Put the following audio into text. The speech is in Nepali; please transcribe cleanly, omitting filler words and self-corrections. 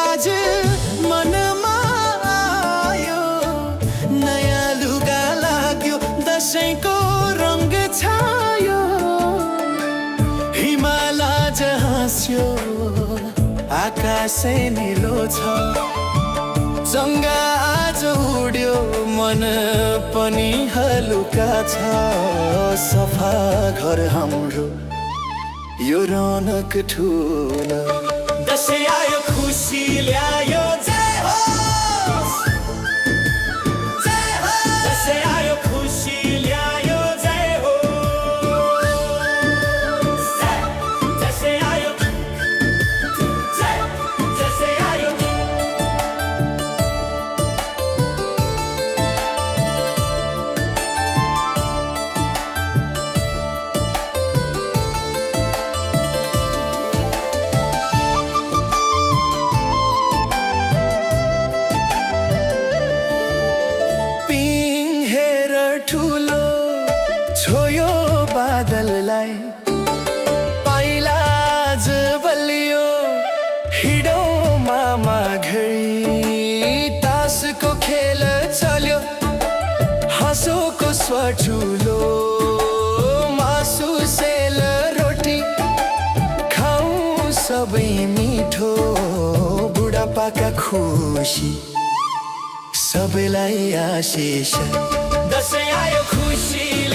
आज मनमा आयो नयाँ लुगा लाग्यो दसैँको रङ्ग छायो हिमाल आज हाँस्यो आकाशै निलो छ चङ्गा आज उड्यो मन पनि हलुका छ सफा घर हाम्रो यो रौनक ठुलो दसैँ आयो खुसी ल्यायो जय होस् जय होस् दसैँ आयो खुसी ल्यायो जय होस् दसैँ आयो दसैँ आयो ठुलो छोयो बादललाई पाइला आज बलियो हिडो मामा घरी तासको खेल चल्यो हाँसोको स्वर ठुलो मासु सेल रोटी खाऊ सबै मिठो बुढापाका खुसी सबैलाई आशिष दसैँ आयो खुसी